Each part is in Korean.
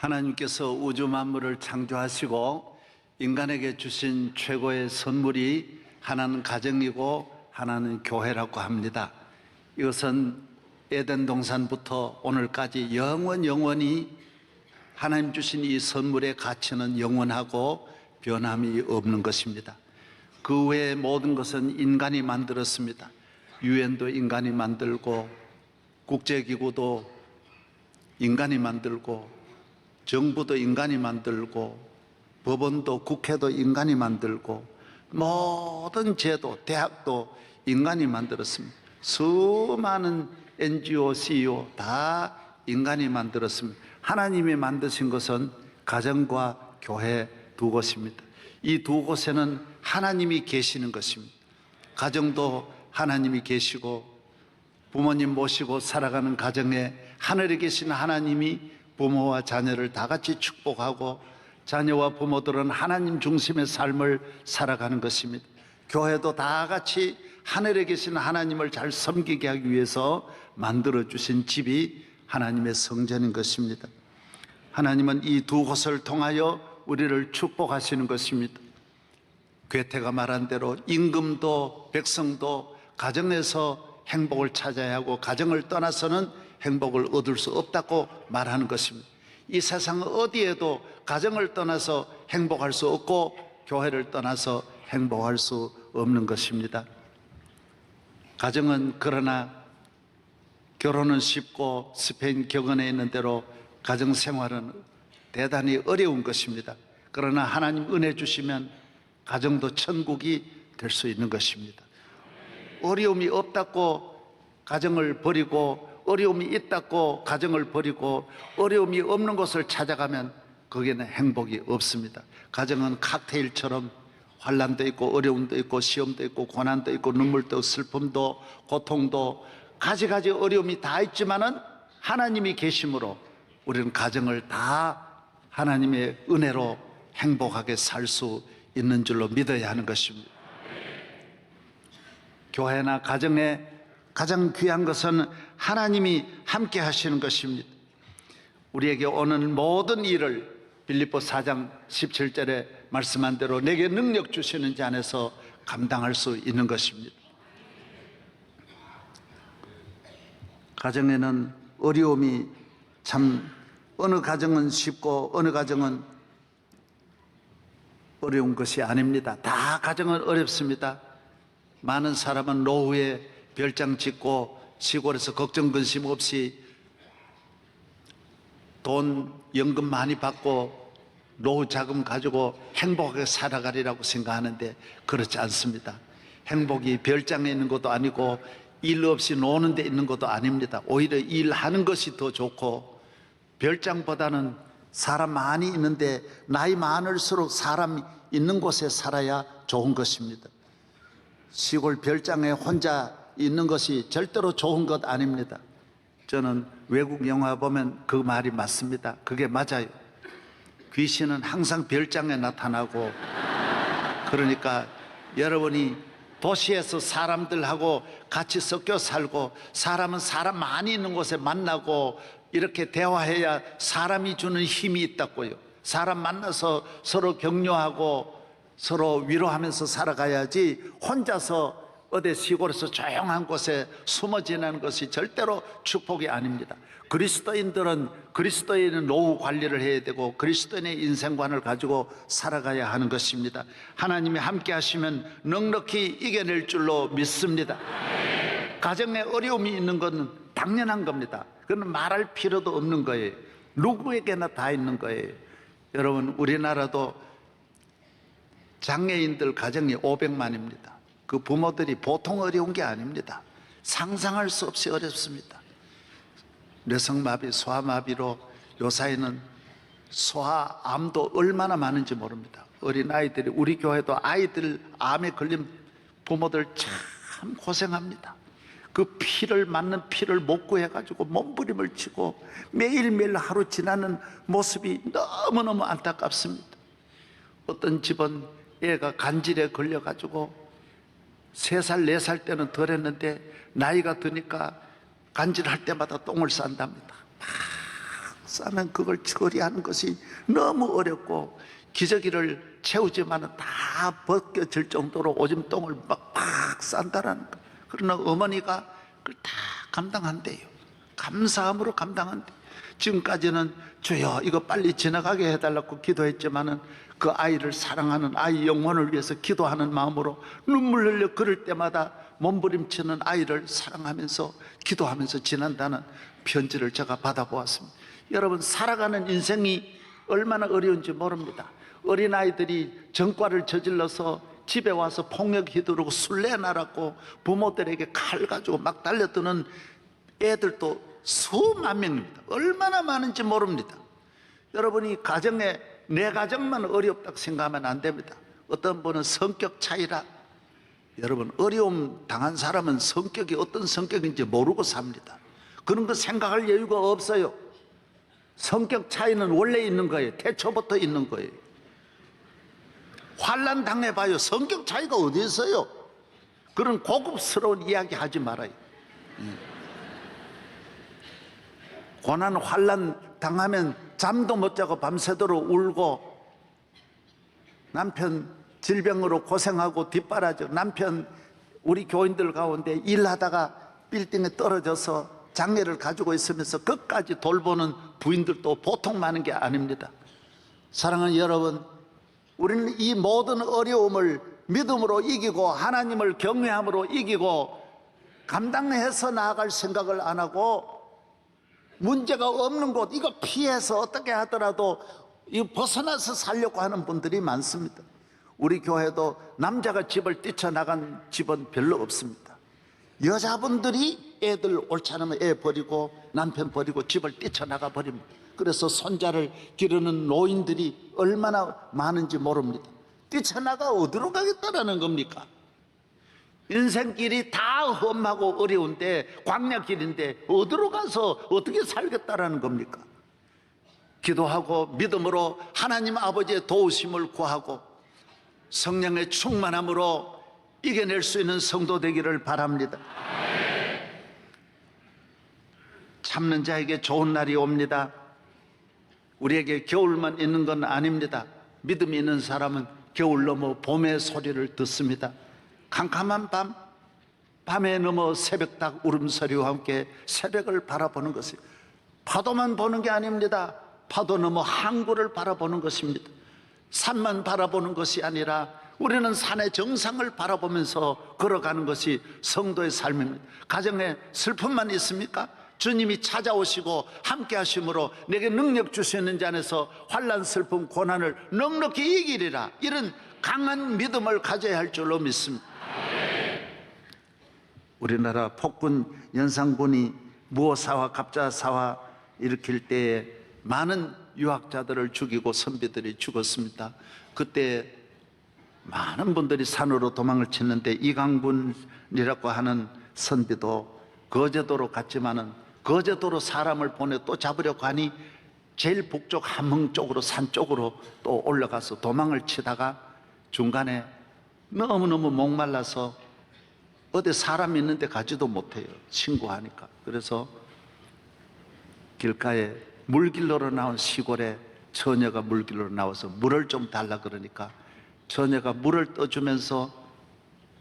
하나님께서 우주 만물을 창조하시고 인간에게 주신 최고의 선물이 하나는 가정이고 하나는 교회라고 합니다. 이것은 에덴 동산부터 오늘까지 영원히 하나님 주신 이 선물의 가치는 영원하고 변함이 없는 것입니다. 그 외의 모든 것은 인간이 만들었습니다. 유엔도 인간이 만들고 국제기구도 인간이 만들고 정부도 인간이 만들고 법원도 국회도 인간이 만들고 모든 제도, 대학도 인간이 만들었습니다. 수많은 NGO, CEO 다 인간이 만들었습니다. 하나님이 만드신 것은 가정과 교회 두 곳입니다. 이 두 곳에는 하나님이 계시는 것입니다. 가정도 하나님이 계시고 부모님 모시고 살아가는 가정에 하늘에 계신 하나님이 부모와 자녀를 다 같이 축복하고 자녀와 부모들은 하나님 중심의 삶을 살아가는 것입니다. 교회도 다 같이 하늘에 계신 하나님을 잘 섬기게 하기 위해서 만들어주신 집이 하나님의 성전인 것입니다. 하나님은 이 두 곳을 통하여 우리를 축복하시는 것입니다. 괴테가 말한 대로 임금도 백성도 가정에서 행복을 찾아야 하고 가정을 떠나서는 행복을 얻을 수 없다고 말하는 것입니다. 이 세상 어디에도 가정을 떠나서 행복할 수 없고 교회를 떠나서 행복할 수 없는 것입니다. 가정은 그러나 결혼은 쉽고 스페인 격언에 있는 대로 가정 생활은 대단히 어려운 것입니다. 그러나 하나님 은혜 주시면 가정도 천국이 될 수 있는 것입니다. 어려움이 없다고 가정을 버리고 어려움이 있다고 가정을 버리고 어려움이 없는 곳을 찾아가면 거기에는 행복이 없습니다. 가정은 칵테일처럼 환난도 있고 어려움도 있고 시험도 있고 고난도 있고 눈물도 있고 슬픔도 고통도 가지가지 어려움이 다 있지만은 하나님이 계심으로 우리는 가정을 다 하나님의 은혜로 행복하게 살 수 있는 줄로 믿어야 하는 것입니다. 교회나 가정에 가장 귀한 것은 하나님이 함께 하시는 것입니다. 우리에게 오는 모든 일을 빌립보 4장 17절에 말씀한 대로 내게 능력 주시는 자 안에서 감당할 수 있는 것입니다. 가정에는 어려움이 참 어느 가정은 쉽고 어느 가정은 어려운 것이 아닙니다. 다 가정은 어렵습니다. 많은 사람은 노후에 별장 짓고 시골에서 걱정 근심 없이 돈 연금 많이 받고 노후 자금 가지고 행복하게 살아가리라고 생각하는데 그렇지 않습니다. 행복이 별장에 있는 것도 아니고 일 없이 노는 데 있는 것도 아닙니다. 오히려 일하는 것이 더 좋고 별장보다는 사람 많이 있는데 나이 많을수록 사람 있는 곳에 살아야 좋은 것입니다. 시골 별장에 혼자 있는 것이 절대로 좋은 것 아닙니다. 저는 외국 영화 보면 그 말이 맞습니다. 그게 맞아요. 귀신은 항상 별장에 나타나고 그러니까 여러분이 도시에서 사람들하고 같이 섞여 살고 사람은 사람 많이 있는 곳에 만나고 이렇게 대화해야 사람이 주는 힘이 있다고요. 사람 만나서 서로 격려하고 서로 위로하면서 살아가야지 혼자서 어디 시골에서 조용한 곳에 숨어 지내는 것이 절대로 축복이 아닙니다. 그리스도인들은 그리스도인의 노후 관리를 해야 되고 그리스도인의 인생관을 가지고 살아가야 하는 것입니다. 하나님이 함께 하시면 넉넉히 이겨낼 줄로 믿습니다. 가정에 어려움이 있는 것은 당연한 겁니다. 그건 말할 필요도 없는 거예요. 누구에게나 다 있는 거예요. 여러분, 우리나라도 장애인들 가정이 500만입니다. 그 부모들이 보통 어려운 게 아닙니다. 상상할 수 없이 어렵습니다. 뇌성마비, 소아마비로 요사이는 소아암도 얼마나 많은지 모릅니다. 어린아이들이, 우리 교회도 아이들 암에 걸린 부모들 참 고생합니다. 그 피를 맞는 피를 못 구해가지고 몸부림을 치고 매일매일 하루 지나는 모습이 너무너무 안타깝습니다. 어떤 집은 애가 간질에 걸려가지고 3살, 4살 때는 덜 했는데 나이가 드니까 간질할 때마다 똥을 싼답니다. 막 싸면 그걸 처리하는 것이 너무 어렵고 기저귀를 채우지만 다 벗겨질 정도로 오줌똥을 막 싼다라는 거. 그러나 어머니가 그걸 다 감당한대요. 감사함으로 감당한대. 지금까지는 주여 이거 빨리 지나가게 해달라고 기도했지만은 그 아이를 사랑하는 아이 영혼을 위해서 기도하는 마음으로 눈물 흘려 그럴 때마다 몸부림치는 아이를 사랑하면서 기도하면서 지난다는 편지를 제가 받아보았습니다. 여러분, 살아가는 인생이 얼마나 어려운지 모릅니다. 어린아이들이 전과를 저질러서 집에 와서 폭력 휘두르고 술래 나라고 부모들에게 칼 가지고 막 달려드는 애들도 수만 명입니다. 얼마나 많은지 모릅니다. 여러분이 가정에 내 가정만 어렵다고 생각하면 안 됩니다. 어떤 분은 성격 차이라, 여러분 어려움 당한 사람은 성격이 어떤 성격인지 모르고 삽니다. 그런 거 생각할 여유가 없어요. 성격 차이는 원래 있는 거예요. 태초부터 있는 거예요. 환난 당해봐요. 성격 차이가 어디 있어요? 그런 고급스러운 이야기 하지 말아요. 고난 환난 당하면 잠도 못 자고 밤새도록 울고, 남편 질병으로 고생하고 뒷바라져, 남편 우리 교인들 가운데 일하다가 빌딩에 떨어져서 장애를 가지고 있으면서 끝까지 돌보는 부인들도 보통 많은 게 아닙니다. 사랑하는 여러분, 우리는 이 모든 어려움을 믿음으로 이기고 하나님을 경외함으로 이기고 감당해서 나아갈 생각을 안 하고, 문제가 없는 곳 이거 피해서 어떻게 하더라도 이거 벗어나서 살려고 하는 분들이 많습니다. 우리 교회도 남자가 집을 뛰쳐나간 집은 별로 없습니다. 여자분들이 애들 옳지 않으면 애 버리고 남편 버리고 집을 뛰쳐나가 버립니다. 그래서 손자를 기르는 노인들이 얼마나 많은지 모릅니다. 뛰쳐나가 어디로 가겠다라는 겁니까? 인생길이 다 험하고 어려운데, 광야길인데 어디로 가서 어떻게 살겠다라는 겁니까? 기도하고 믿음으로 하나님 아버지의 도우심을 구하고 성령의 충만함으로 이겨낼 수 있는 성도 되기를 바랍니다. 참는 자에게 좋은 날이 옵니다. 우리에게 겨울만 있는 건 아닙니다. 믿음이 있는 사람은 겨울 넘어 봄의 소리를 듣습니다. 캄캄한 밤, 밤에 넘어 새벽닭 울음소리와 함께 새벽을 바라보는 것이, 파도만 보는 게 아닙니다. 파도 넘어 항구를 바라보는 것입니다. 산만 바라보는 것이 아니라 우리는 산의 정상을 바라보면서 걸어가는 것이 성도의 삶입니다. 가정에 슬픔만 있습니까? 주님이 찾아오시고 함께 하심으로 내게 능력 주시는 자 안에서 환난, 슬픔, 고난을 넉넉히 이기리라, 이런 강한 믿음을 가져야 할 줄로 믿습니다. 우리나라 폭군 연산군이 무오사와 갑자사와 일으킬 때에 많은 유학자들을 죽이고 선비들이 죽었습니다. 그때 많은 분들이 산으로 도망을 쳤는데 이강분이라고 하는 선비도 거제도로 갔지만은 거제도로 사람을 보내 또 잡으려고 하니 제일 북쪽 함흥 쪽으로 산 쪽으로 또 올라가서 도망을 치다가 중간에 너무너무 목말라서 어디 사람 있는데 가지도 못해요. 신고하니까. 그래서 길가에 물길로로 나온 시골에 처녀가 물길로 나와서 물을 좀 달라 그러니까 처녀가 물을 떠주면서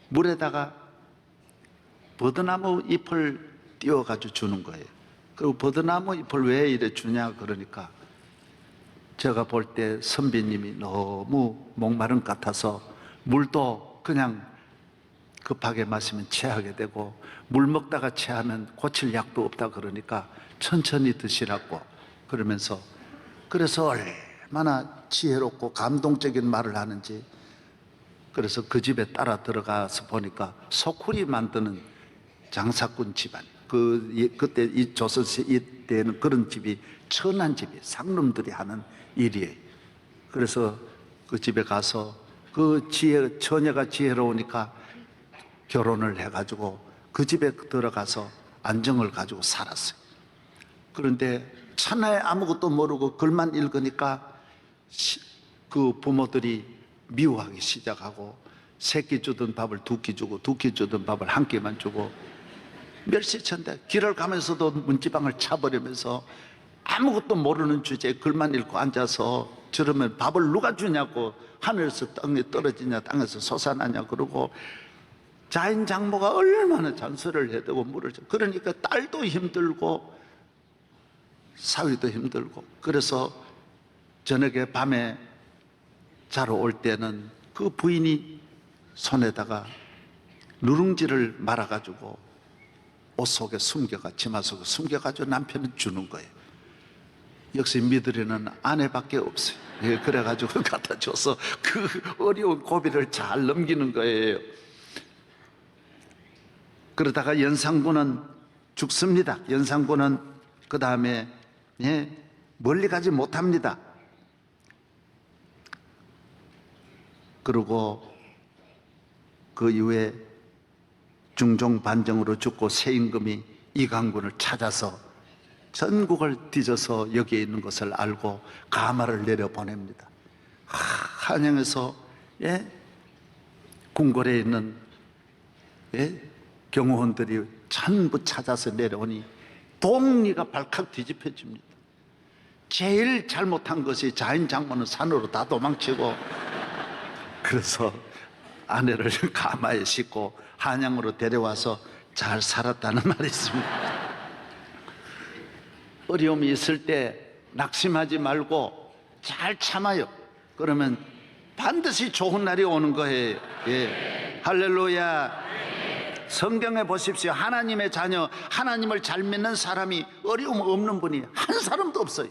물에다가 버드나무 잎을 띄워가지고 주는 거예요. 그리고 버드나무 잎을 왜 이래 주냐 그러니까 제가 볼 때 선비님이 너무 목마른 것 같아서 물도 그냥 급하게 마시면 체하게 되고 물 먹다가 체하면 고칠 약도 없다 그러니까 천천히 드시라고 그러면서, 그래서 얼마나 지혜롭고 감동적인 말을 하는지. 그래서 그 집에 따라 들어가서 보니까 소쿠리 만드는 장사꾼 집안, 그때 이 조선시대 이때는 그런 집이 천한 집이 상놈들이 하는 일이에요. 그래서 그 집에 가서 처녀가 지혜로우니까 결혼을 해가지고 그 집에 들어가서 안정을 가지고 살았어요. 그런데 천하에 아무것도 모르고 글만 읽으니까 그 부모들이 미워하기 시작하고 세 끼 주던 밥을 두 끼 주고 두 끼 주던 밥을 한 끼만 주고 멸시천대, 길을 가면서도 문지방을 차버리면서 아무것도 모르는 주제에 글만 읽고 앉아서 저러면 밥을 누가 주냐고, 하늘에서 땅에 떨어지냐 땅에서 솟아나냐 그러고, 자인 장모가 얼마나 잔소리를 해대고 물을 줘. 그러니까 딸도 힘들고 사위도 힘들고. 그래서 저녁에 밤에 자러 올 때는 그 부인이 손에다가 누룽지를 말아가지고 옷 속에 숨겨가, 치마 속에 숨겨가지고 남편은 주는 거예요. 역시 믿으려는 아내밖에 없어요. 예, 그래가지고 갖다 줘서 그 어려운 고비를 잘 넘기는 거예요. 그러다가 연산군은 죽습니다. 연산군은 그 다음에 멀리 가지 못합니다. 그리고 그 이후에 중종반정으로 죽고 세임금이 이강군을 찾아서 전국을 뒤져서 여기에 있는 것을 알고 가마를 내려보냅니다. 한양에서 궁궐에 있는 경호원들이 전부 찾아서 내려오니 동리가 발칵 뒤집혀집니다. 제일 잘못한 것이 자인 장모는 산으로 다 도망치고, 그래서 아내를 가마에 싣고 한양으로 데려와서 잘 살았다는 말이 있습니다. 어려움이 있을 때 낙심하지 말고 잘 참아요. 그러면 반드시 좋은 날이 오는 거예요. 예. 할렐루야. 성경에 보십시오. 하나님의 자녀, 하나님을 잘 믿는 사람이 어려움 없는 분이 한 사람도 없어요.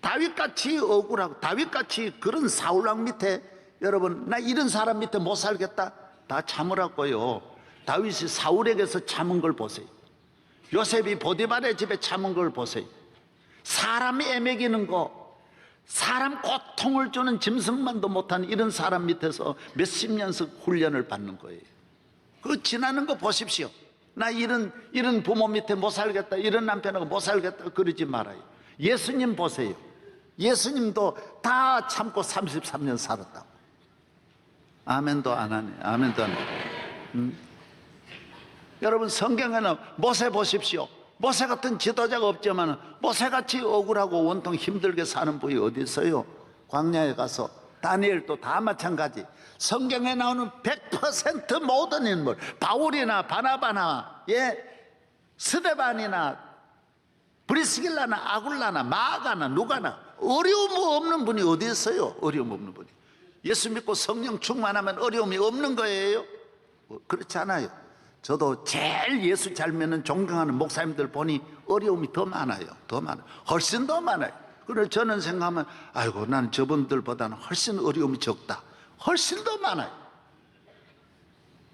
다윗같이 억울하고 다윗같이 그런 사울왕 밑에, 여러분 나 이런 사람 밑에 못 살겠다, 다 참으라고요. 다윗이 사울에게서 참은 걸 보세요. 요셉이 보디발의 집에 참은 걸 보세요. 사람이 애매기는 거, 사람 고통을 주는 짐승만도 못한 이런 사람 밑에서 몇십 년씩 훈련을 받는 거예요. 그 지나는 거 보십시오. 나 이런 부모 밑에 못 살겠다, 이런 남편하고 못 살겠다 그러지 말아요. 예수님 보세요. 예수님도 다 참고 33년 살았다고. 아멘도 안 하네. 아멘도 안 하네. 여러분 성경에는 모세 보십시오. 모세 같은 지도자가 없지만 모세같이 억울하고 온통 힘들게 사는 분이 어디 있어요? 광야에 가서. 다니엘도 다 마찬가지. 성경에 나오는 100% 모든 인물, 바울이나 바나바나 스데반이나 브리스길라나 아굴라나 마가나 누가나 어려움 없는 분이 어디 있어요? 어려움 없는 분이. 예수 믿고 성령 충만하면 어려움이 없는 거예요? 그렇지 않아요. 저도 제일 예수 잘 믿는 존경하는 목사님들 보니 어려움이 더 많아요. 더 많아요. 훨씬 더 많아요. 그래서 저는 생각하면 아이고 나는 저분들보다는 훨씬 어려움이 적다. 훨씬 더 많아요.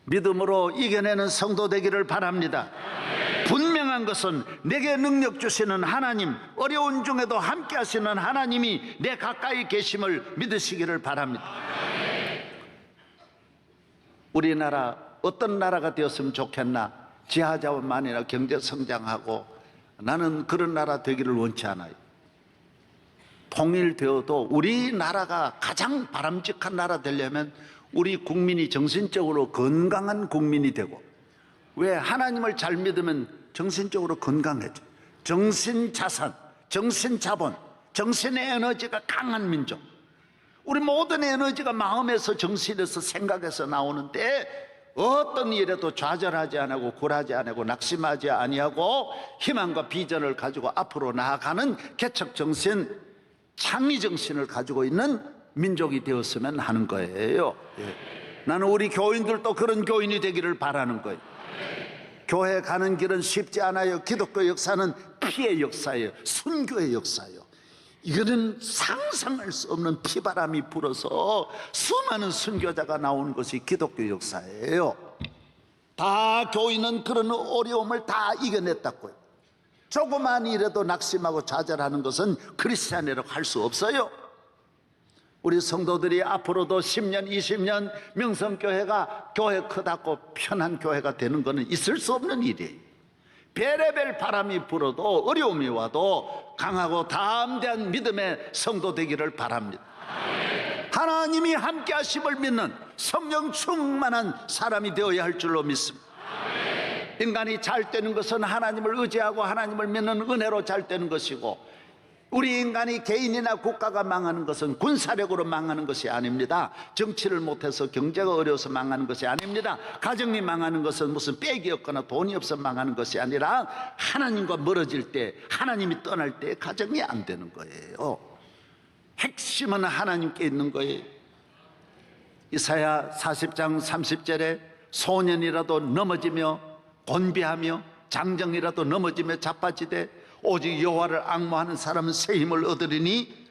믿음으로 이겨내는 성도 되기를 바랍니다. 분명한 것은 내게 능력 주시는 하나님, 어려운 중에도 함께 하시는 하나님이 내 가까이 계심을 믿으시기를 바랍니다. 우리나라 어떤 나라가 되었으면 좋겠나? 지하자원만이나 경제 성장하고, 나는 그런 나라 되기를 원치 않아요. 통일되어도 우리나라가 가장 바람직한 나라 되려면 우리 국민이 정신적으로 건강한 국민이 되고, 왜? 하나님을 잘 믿으면 정신적으로 건강해져. 정신자산, 정신자본, 정신의 에너지가 강한 민족. 우리 모든 에너지가 마음에서, 정신에서, 생각에서 나오는데 어떤 일에도 좌절하지 않고 굴하지 않고 낙심하지 아니하고 희망과 비전을 가지고 앞으로 나아가는 개척정신, 창의정신을 가지고 있는 민족이 되었으면 하는 거예요. 나는 우리 교인들도 그런 교인이 되기를 바라는 거예요. 교회 가는 길은 쉽지 않아요. 기독교 역사는 피의 역사예요. 순교의 역사예요. 이거는 상상할 수 없는 피바람이 불어서 수많은 순교자가 나오는 것이 기독교 역사예요. 다 교인은 그런 어려움을 다 이겨냈다고요. 조그만 일에도 낙심하고 좌절하는 것은 크리스찬이라고 할 수 없어요. 우리 성도들이 앞으로도 10년, 20년 명성교회가 교회 크다고 편한 교회가 되는 것은 있을 수 없는 일이에요. 별의별 바람이 불어도 어려움이 와도 강하고 담대한 믿음의 성도 되기를 바랍니다. 하나님이 함께 하심을 믿는 성령 충만한 사람이 되어야 할 줄로 믿습니다. 인간이 잘 되는 것은 하나님을 의지하고 하나님을 믿는 은혜로 잘 되는 것이고, 우리 인간이 개인이나 국가가 망하는 것은 군사력으로 망하는 것이 아닙니다. 정치를 못해서 경제가 어려워서 망하는 것이 아닙니다. 가정이 망하는 것은 무슨 빽이 없거나 돈이 없어 망하는 것이 아니라 하나님과 멀어질 때, 하나님이 떠날 때 가정이 안 되는 거예요. 핵심은 하나님께 있는 거예요. 이사야 40장 30절에 소년이라도 넘어지며 곤비하며 장정이라도 넘어지며 자빠지되 오직 여호와를 앙모하는 사람은 새 힘을 얻으리니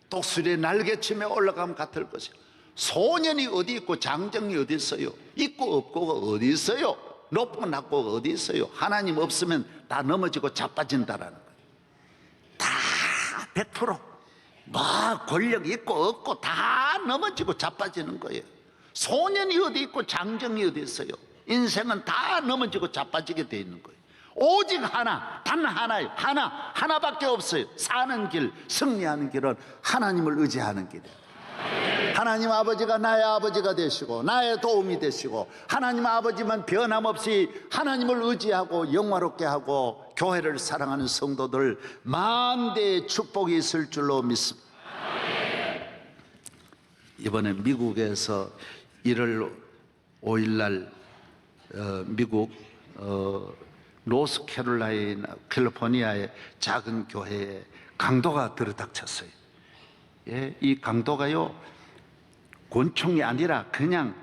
독수리의 날개치며 올라가면 같을 것이요. 소년이 어디 있고 장정이 어디 있어요? 있고 없고가 어디 있어요? 높고 낮고가 어디 있어요? 하나님 없으면 다 넘어지고 자빠진다라는 거예요. 다 100%. 뭐 권력 있고 없고 다 넘어지고 자빠지는 거예요. 소년이 어디 있고 장정이 어디 있어요? 인생은 다 넘어지고 자빠지게 돼 있는 거예요. 오직 하나, 단 하나예요. 하나밖에 없어요. 사는 길, 승리하는 길은 하나님을 의지하는 길이에요. 하나님 아버지가 나의 아버지가 되시고 나의 도움이 되시고, 하나님 아버지만 변함없이 하나님을 의지하고 영화롭게 하고 교회를 사랑하는 성도들 만대의 축복이 있을 줄로 믿습니다. 이번에 미국에서 1월 5일 날 미국 노스캐롤라이나 캘리포니아의 작은 교회에 강도가 들이닥쳤어요. 예, 이 강도가요, 권총이 아니라 그냥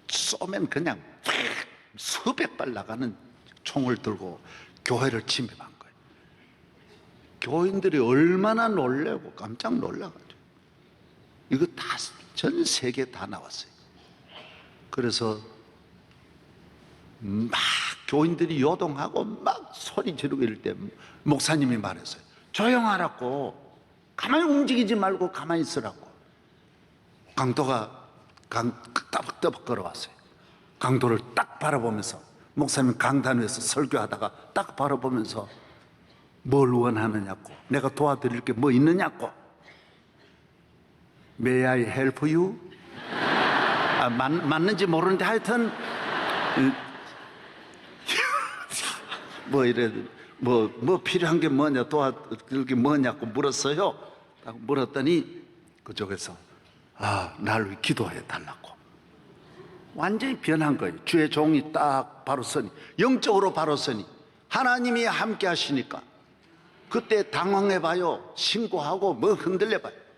쏘면 그냥 수백 발 나가는 총을 들고 교회를 침입한 거예요. 교인들이 얼마나 놀래고 깜짝 놀라가지고 이거 다 전 세계 다 나왔어요. 그래서 막 교인들이 요동하고 막 소리 지르고 이럴 때 목사님이 말했어요. 조용하라고, 가만히 움직이지 말고 가만히 있으라고. 강도가 따박따박 걸어왔어요. 강도를 딱 바라보면서, 목사님 강단 위에서 설교하다가 딱 바라보면서 뭘 원하느냐고, 내가 도와드릴 게 뭐 있느냐고. May I help you? 맞는지 모르는데 하여튼 뭐 이래, 뭐 필요한 게 뭐냐, 도와줄 게 뭐냐고 물었어요. 딱 물었더니 그쪽에서 나를 위해 기도해 달라고. 완전히 변한 거예요. 주의 종이 딱 바로 서니, 영적으로 바로 서니 하나님이 함께 하시니까 그때 당황해봐요. 신고하고 뭐 흔들려봐요.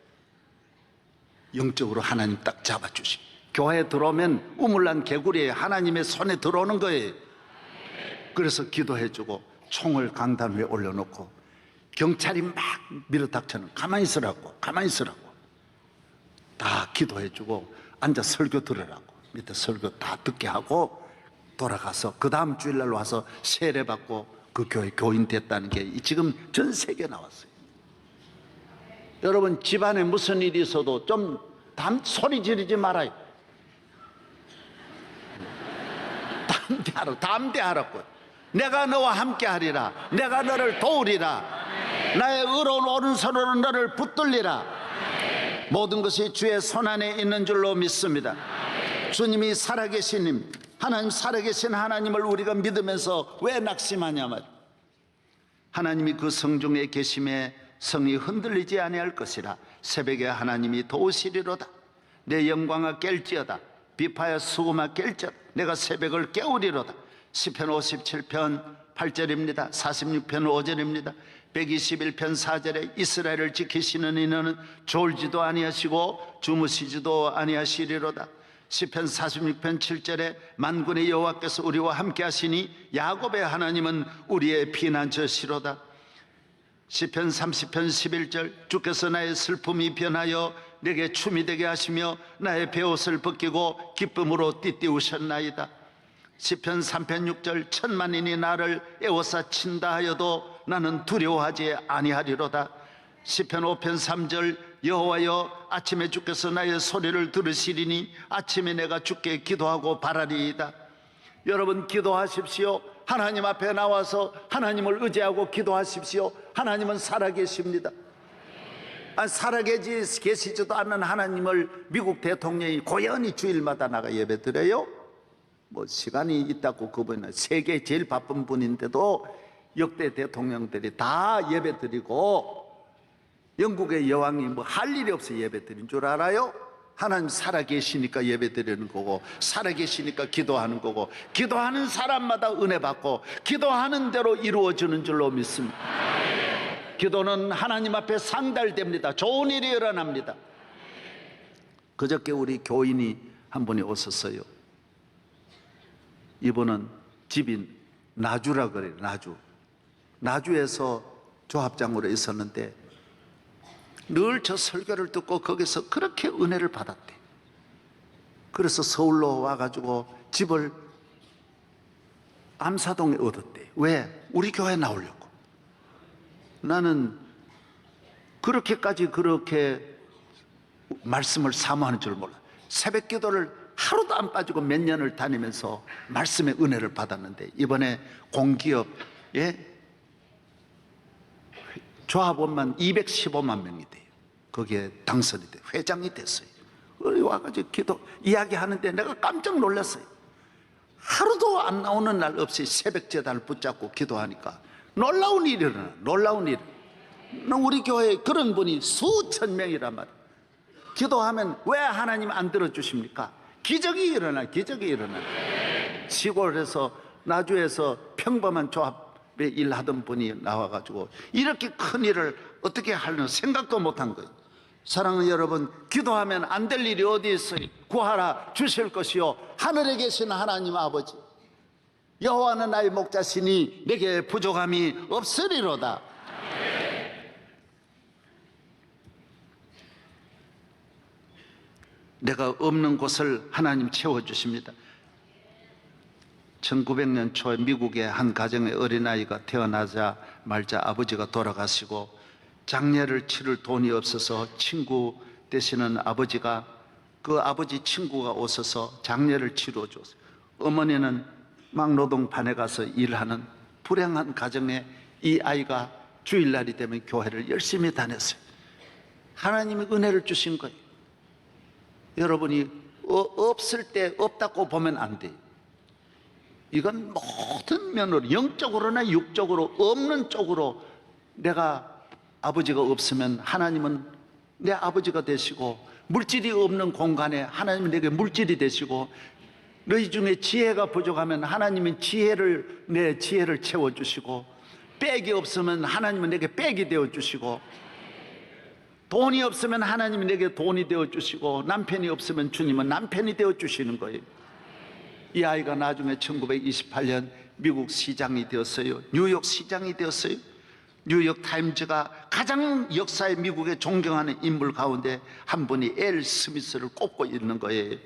영적으로 하나님 딱 잡아주시. 교회에 들어오면 우물난 개구리에 하나님의 손에 들어오는 거예요. 그래서 기도해주고 총을 강단 위에 올려놓고 경찰이 막 밀어닥쳐는, 가만히 있으라고, 가만히 있으라고. 다 기도해주고 앉아 설교 들으라고. 밑에 설교 다 듣게 하고 돌아가서 그 다음 주일날 와서 세례받고 그 교회 교인 됐다는 게 지금 전 세계에 나왔어요. 여러분, 집안에 무슨 일이 있어도 좀 소리 지르지 말아요. 담대하라고. 내가 너와 함께 하리라. 내가 너를 도우리라. 나의 의로운 오른손으로 너를 붙들리라. 모든 것이 주의 손안에 있는 줄로 믿습니다. 주님이 살아계신 님, 하나님, 살아계신 하나님을 우리가 믿으면서 왜 낙심하냐 말. 하나님이 그 성중에 계심에 성이 흔들리지 아니할 것이라. 새벽에 하나님이 도우시리로다. 내 영광아 깰지어다. 비파야 수고마 깰지어다. 내가 새벽을 깨우리로다. 시편 57편 8절입니다. 46편 5절입니다. 121편 4절에 이스라엘을 지키시는 이는 졸지도 아니하시고 주무시지도 아니하시리로다. 시편 46편 7절에 만군의 여호와께서 우리와 함께 하시니 야곱의 하나님은 우리의 피난처시로다. 시편 30편 11절 주께서 나의 슬픔이 변하여 내게 춤이 되게 하시며 나의 베옷을 벗기고 기쁨으로 띠띠우셨나이다. 시편 3편 6절 천만인이 나를 애워싸 친다 하여도 나는 두려워하지 아니하리로다. 시편 5편 3절 여호와여 아침에 주께서 나의 소리를 들으시리니 아침에 내가 주께 기도하고 바라리이다. 여러분, 기도하십시오. 하나님 앞에 나와서 하나님을 의지하고 기도하십시오. 하나님은 살아계십니다. 살아계시지도 않는 하나님을 미국 대통령이 고연히 주일마다 나가 예배드려요? 뭐 시간이 있다고 그분은 세계 제일 바쁜 분인데도 역대 대통령들이 다 예배드리고 영국의 여왕이 뭐 할 일이 없어 예배드린 줄 알아요? 하나님 살아계시니까 예배드리는 거고, 살아계시니까 기도하는 거고, 기도하는 사람마다 은혜 받고 기도하는 대로 이루어지는 줄로 믿습니다. 기도는 하나님 앞에 상달됩니다. 좋은 일이 일어납니다. 그저께 우리 교인이 한 분이 오셨어요. 이분은 집이 나주라 그래요. 나주에서 조합장으로 있었는데 늘 저 설교를 듣고 거기서 그렇게 은혜를 받았대. 그래서 서울로 와가지고 집을 암사동에 얻었대. 왜? 우리 교회에 나오려고. 나는 그렇게 말씀을 사모하는 줄 몰라. 새벽 기도를 하루도 안 빠지고 몇 년을 다니면서 말씀의 은혜를 받았는데 이번에 공기업에 조합원만 215만 명이 돼요. 거기에 당선이 돼 회장이 됐어요. 와가지고 기도 이야기하는데 내가 깜짝 놀랐어요. 하루도 안 나오는 날 없이 새벽 제단을 붙잡고 기도하니까 놀라운 일이 일어나. 놀라운 일. 우리 교회에 그런 분이 수천 명이란 말이에요. 기도하면 왜 하나님 안 들어주십니까? 기적이 일어나. 시골에서 나주에서 평범한 조합에 일하던 분이 나와가지고 이렇게 큰 일을 어떻게 하려는 생각도 못한 거예요. 사랑하는 여러분, 기도하면 안 될 일이 어디 있어요? 구하라 주실 것이요 하늘에 계신 하나님 아버지, 여호와는 나의 목자시니 내게 부족함이 없으리로다. 내가 없는 곳을 하나님 채워주십니다. 1900년 초에 미국의 한 가정의 어린아이가 태어나자 말자 아버지가 돌아가시고 장례를 치를 돈이 없어서 친구 되시는 아버지가, 그 아버지 친구가 오셔서 장례를 치러줬어요. 어머니는 막노동판에 가서 일하는 불행한 가정에 이 아이가 주일날이 되면 교회를 열심히 다녔어요. 하나님이 은혜를 주신 거예요. 여러분이 없을 때 없다고 보면 안 돼요. 이건 모든 면으로, 영적으로나 육적으로, 없는 쪽으로 내가 아버지가 없으면 하나님은 내 아버지가 되시고, 물질이 없는 공간에 하나님은 내게 물질이 되시고, 너희 중에 지혜가 부족하면 하나님은 내 지혜를 채워주시고, 백이 없으면 하나님은 내게 백이 되어주시고, 돈이 없으면 하나님이 내게 돈이 되어주시고, 남편이 없으면 주님은 남편이 되어주시는 거예요. 이 아이가 나중에 1928년 미국 시장이 되었어요. 뉴욕 시장이 되었어요. 뉴욕 타임즈가 가장 역사에 미국에 존경하는 인물 가운데 한 분이 엘 스미스를 꼽고 있는 거예요.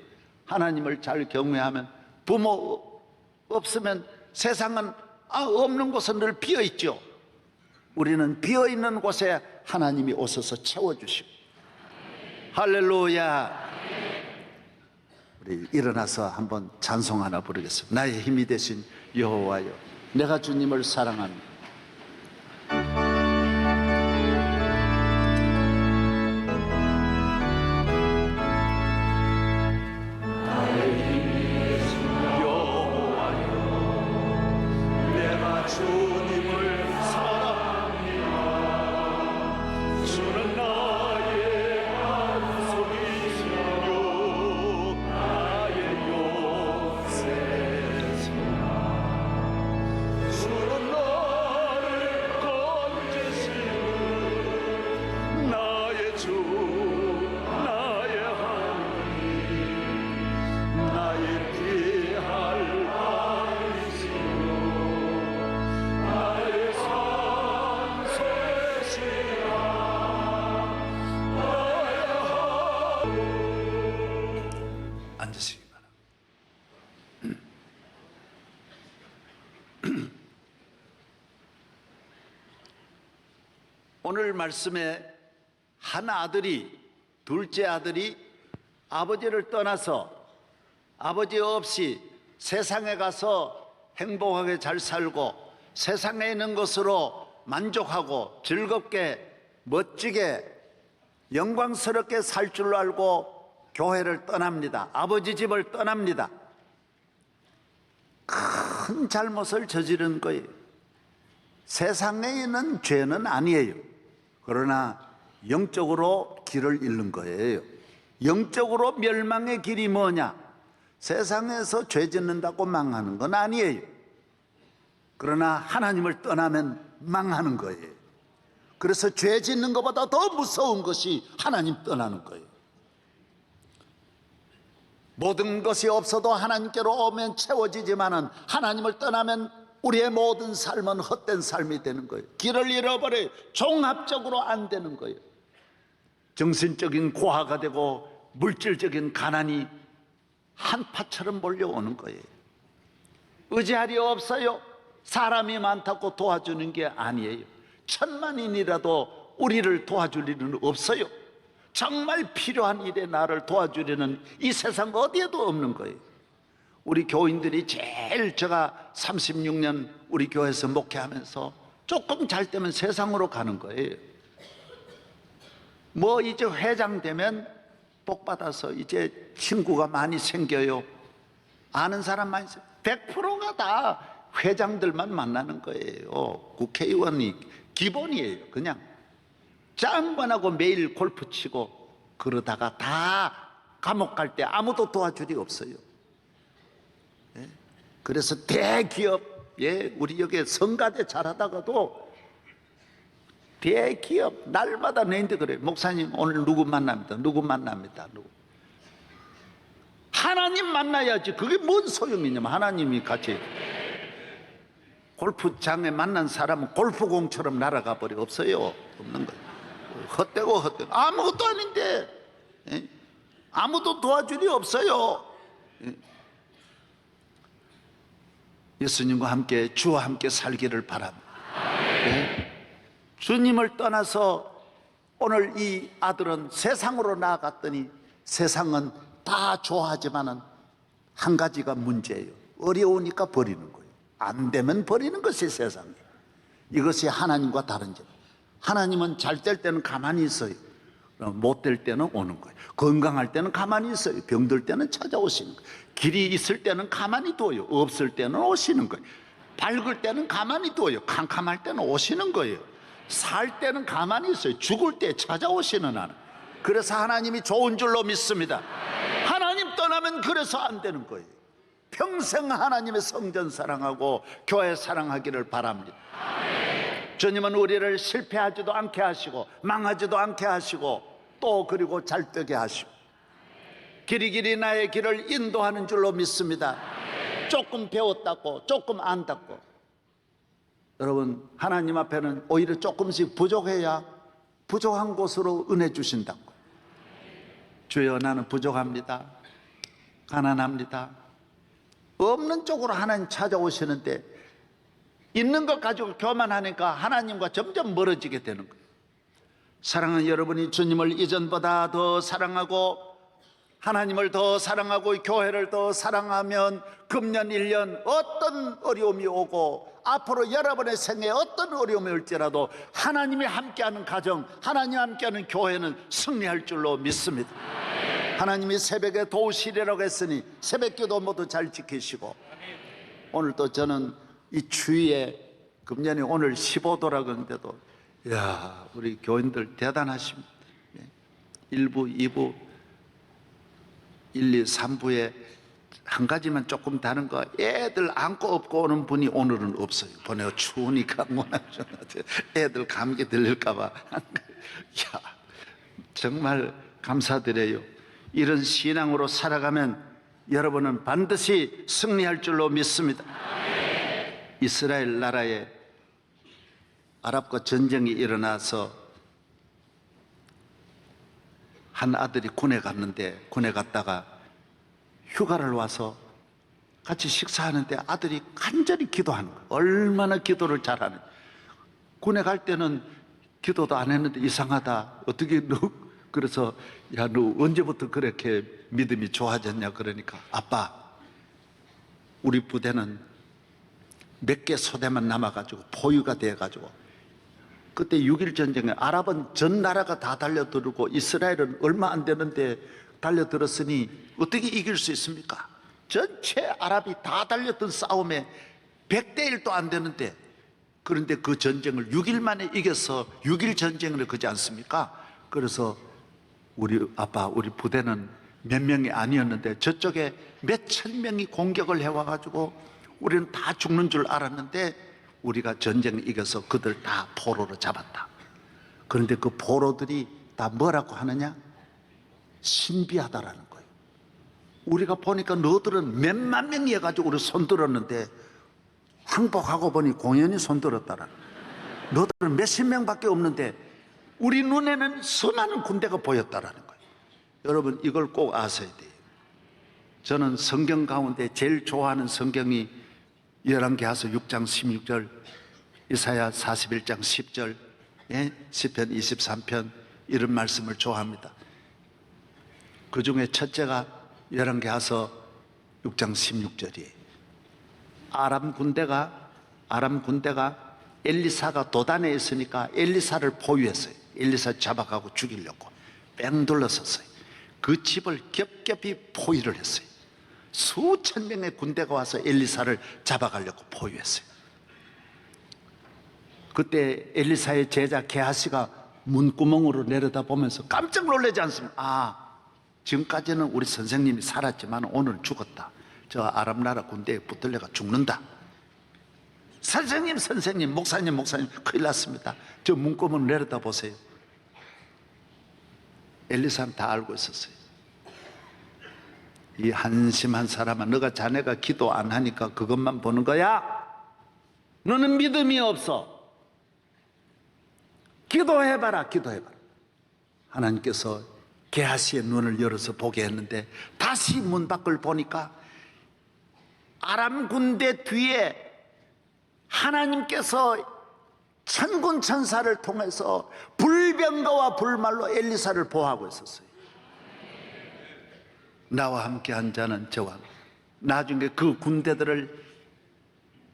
하나님을 잘 경외하면, 부모 없으면 세상은 없는 곳은 늘 비어있죠. 우리는 비어있는 곳에 하나님이 오셔서 채워주시고. 할렐루야. 우리 일어나서 한번 찬송 하나 부르겠습니다. 나의 힘이 되신 여호와여, 내가 주님을 사랑합니다. 앉으시기 바랍니다. 오늘 말씀에 한 아들이, 둘째 아들이 아버지를 떠나서 아버지 없이 세상에 가서 행복하게 잘 살고 세상에 있는 것으로 만족하고 즐겁게 멋지게 영광스럽게 살 줄 알고 교회를 떠납니다. 아버지 집을 떠납니다. 큰 잘못을 저지른 거예요. 세상에 있는 죄는 아니에요. 그러나 영적으로 길을 잃는 거예요. 영적으로 멸망의 길이 뭐냐? 세상에서 죄 짓는다고 망하는 건 아니에요. 그러나 하나님을 떠나면 망하는 거예요. 그래서 죄 짓는 것보다 더 무서운 것이 하나님 떠나는 거예요. 모든 것이 없어도 하나님께로 오면 채워지지만은 하나님을 떠나면 우리의 모든 삶은 헛된 삶이 되는 거예요. 길을 잃어버려요. 종합적으로 안 되는 거예요. 정신적인 고아가 되고 물질적인 가난이 한파처럼 몰려오는 거예요. 의지할 리 없어요. 사람이 많다고 도와주는 게 아니에요. 천만인이라도 우리를 도와줄 일은 없어요. 정말 필요한 일에 나를 도와주려는 이 세상 어디에도 없는 거예요. 우리 교인들이 제일 제가 36년 우리 교회에서 목회하면서 조금 잘 되면 세상으로 가는 거예요. 뭐 이제 회장 되면 복 받아서 이제 친구가 많이 생겨요. 아는 사람 많이 생겨요. 100%가 다 회장들만 만나는 거예요. 국회의원이 기본이에요. 그냥 장관하고 매일 골프 치고 그러다가 다 감옥 갈 때 아무도 도와줄이 없어요. 예? 그래서 대기업, 예, 우리 여기 성가대 잘하다가도 대기업 날마다 내인데 그래요. 목사님 오늘 누구 만납니다. 누구 만납니다. 누구. 하나님 만나야지. 그게 뭔 소용이 있냐면 하나님이 같이 골프장에 만난 사람은 골프공처럼 날아가 버려. 없어요. 없는 거예요. 헛되고 헛되고 아무것도 아닌데, 예? 아무도 도와줄이 없어요. 예? 예수님과 함께 주와 함께 살기를 바랍니다. 예? 주님을 떠나서 오늘 이 아들은 세상으로 나아갔더니 세상은 다 좋아하지만은 한 가지가 문제예요. 어려우니까 버리는 거예요. 안 되면 버리는 것이 세상이에요. 이것이 하나님과 다른 점. 하나님은 잘 될 때는 가만히 있어요. 못 될 때는 오는 거예요. 건강할 때는 가만히 있어요. 병들 때는 찾아오시는 거예요. 길이 있을 때는 가만히 둬요. 없을 때는 오시는 거예요. 밝을 때는 가만히 둬요. 캄캄할 때는 오시는 거예요. 살 때는 가만히 있어요. 죽을 때 찾아오시는 하나님. 그래서 하나님이 좋은 줄로 믿습니다. 하나님 떠나면 그래서 안 되는 거예요. 평생 하나님의 성전 사랑하고 교회 사랑하기를 바랍니다. 주님은 우리를 실패하지도 않게 하시고 망하지도 않게 하시고 또 그리고 잘 되게 하시고 길이 나의 길을 인도하는 줄로 믿습니다. 조금 배웠다고 조금 안다고 여러분 하나님 앞에는 오히려 조금씩 부족해야 부족한 곳으로 은혜 주신다고. 주여 나는 부족합니다. 가난합니다. 없는 쪽으로 하나님 찾아오시는데 있는 것 가지고 교만하니까 하나님과 점점 멀어지게 되는 거예요. 사랑하는 여러분이 주님을 이전보다 더 사랑하고 하나님을 더 사랑하고 교회를 더 사랑하면 금년 1년 어떤 어려움이 오고 앞으로 여러분의 생애에 어떤 어려움이 올지라도 하나님이 함께하는 가정, 하나님이 함께하는 교회는 승리할 줄로 믿습니다. 하나님이 새벽에 도우시리라고 했으니 새벽기도 모두 잘 지키시고 오늘 또 저는 이 추위에 금년에 오늘 15도라 그러는데도 야 우리 교인들 대단하십니다. 1부, 2부, 1, 2, 3부에 한 가지만 조금 다른 거 애들 안고 업고 오는 분이 오늘은 없어요. 보내요. 추우니까 애들 감기 들릴까 봐. 야 정말 감사드려요. 이런 신앙으로 살아가면 여러분은 반드시 승리할 줄로 믿습니다. 이스라엘 나라에 아랍과 전쟁이 일어나서 한 아들이 군에 갔는데 군에 갔다가 휴가를 와서 같이 식사하는데 아들이 간절히 기도하는 거예요. 얼마나 기도를 잘하는지. 군에 갈 때는 기도도 안 했는데 이상하다. 어떻게 너 그래서 야 너 언제부터 그렇게 믿음이 좋아졌냐 그러니까 아빠 우리 부대는 몇 개 소대만 남아가지고 포위가 돼가지고 그때 6.1 전쟁에 아랍은 전 나라가 다 달려들고 이스라엘은 얼마 안 되는데 달려들었으니 어떻게 이길 수 있습니까? 전체 아랍이 다 달렸던 싸움에 100대 1도 안 되는데, 그런데 그 전쟁을 6일 만에 이겨서 6일 전쟁을 그지 않습니까? 그래서 우리 아빠, 우리 부대는 몇 명이 아니었는데 저쪽에 몇천 명이 공격을 해와가지고 우리는 다 죽는 줄 알았는데 우리가 전쟁을 이겨서 그들 다 포로로 잡았다. 그런데 그 포로들이 다 뭐라고 하느냐? 신비하다라는 거예요. 우리가 보니까 너들은 몇만 명이 해가지고 우리 손들었는데 항복하고 보니 공연히 손들었다라. 너들은 몇십 명밖에 없는데 우리 눈에는 수많은 군대가 보였다라는 거예요. 여러분, 이걸 꼭 아셔야 돼요. 저는 성경 가운데 제일 좋아하는 성경이 열왕기하서 6장 16절, 이사야 41장 10절, 시편 23편, 이런 말씀을 좋아합니다. 그 중에 첫째가 열왕기하서 6장 16절이에요. 아람 군대가 엘리사가 도단에 있으니까 엘리사를 포위했어요. 엘리사 잡아가고 죽이려고 뺑 둘러섰어요. 그 집을 겹겹이 포위를 했어요. 수천 명의 군대가 와서 엘리사를 잡아가려고 포위했어요. 그때 엘리사의 제자 게하시가 문구멍으로 내려다보면서 깜짝 놀라지 않습니까? 지금까지는 우리 선생님이 살았지만 오늘 죽었다. 저 아람 나라 군대에 붙들려가 죽는다. 선생님, 목사님, 큰일 났습니다. 저 문구멍 내려다보세요. 엘리사는 다 알고 있었어요. 이 한심한 사람아, 너가 자네가 기도 안 하니까 그것만 보는 거야? 너는 믿음이 없어. 기도해봐라. 하나님께서 게하시의 눈을 열어서 보게 했는데 다시 문 밖을 보니까 아람 군대 뒤에 하나님께서 천군 천사를 통해서 불병거와 불말로 엘리사를 보호하고 있었어요. 나와 함께 한 자는 저와, 나중에 그 군대들을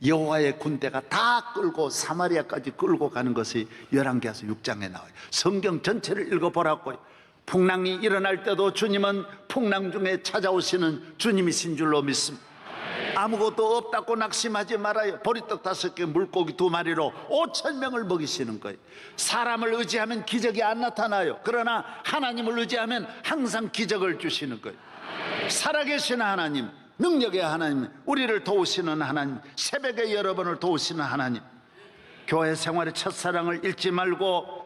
여호와의 군대가 다 끌고 사마리아까지 끌고 가는 것이 열왕기하서 6장에 나와요. 성경 전체를 읽어보라고요. 풍랑이 일어날 때도 주님은 풍랑 중에 찾아오시는 주님이신 줄로 믿습니다. 아무것도 없다고 낙심하지 말아요. 보리떡 5개, 물고기 2마리로 5,000명을 먹이시는 거예요. 사람을 의지하면 기적이 안 나타나요. 그러나 하나님을 의지하면 항상 기적을 주시는 거예요. 살아계신 하나님, 능력의 하나님, 우리를 도우시는 하나님, 새벽에 여러분을 도우시는 하나님. 교회 생활의 첫사랑을 잃지 말고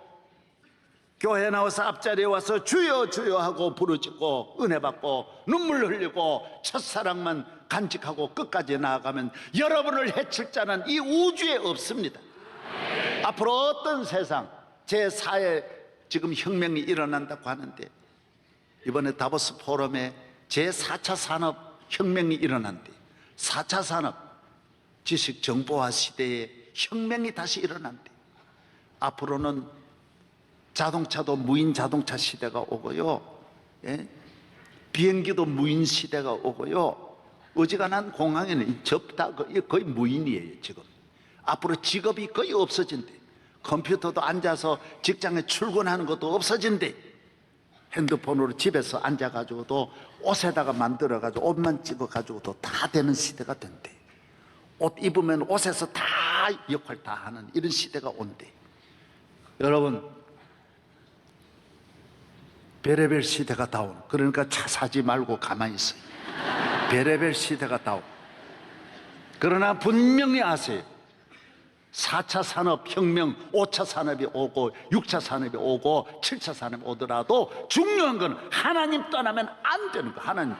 교회 나와서 앞자리에 와서 주여 주여 하고 부르짖고 은혜 받고 눈물 흘리고 첫사랑만 간직하고 끝까지 나아가면 여러분을 해칠 자는 이 우주에 없습니다. 앞으로 어떤 세상, 제4의 지금 혁명이 일어난다고 하는데, 이번에 다보스 포럼에 제4차 산업 혁명이 일어난대. 4차 산업 지식 정보화 시대에 혁명이 다시 일어난대. 앞으로는 자동차도 무인 자동차 시대가 오고요, 비행기도 무인 시대가 오고요, 어지간한 공항에는 접다 거의 무인이에요. 지금 앞으로 직업이 거의 없어진대. 컴퓨터도 앉아서 직장에 출근하는 것도 없어진대. 핸드폰으로 집에서 앉아가지고도 옷에다가 만들어가지고 옷만 찍어가지고도 다 되는 시대가 된대. 옷 입으면 옷에서 다 역할 다 하는 이런 시대가 온대. 여러분, 별의별 시대가 다온, 그러니까 차 사지 말고 가만히 있어요. 별의별 시대가 다온. 그러나 분명히 아세요. 4차 산업혁명, 5차 산업이 오고 6차 산업이 오고 7차 산업이 오더라도 중요한 건 하나님 떠나면 안 되는 거예요.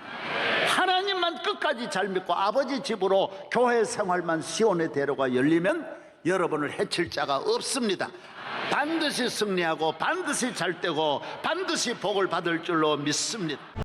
하나님만 끝까지 잘 믿고 아버지 집으로 교회 생활만 시온의 대로가 열리면 여러분을 해칠 자가 없습니다. 반드시 승리하고 반드시 잘 되고 반드시 복을 받을 줄로 믿습니다.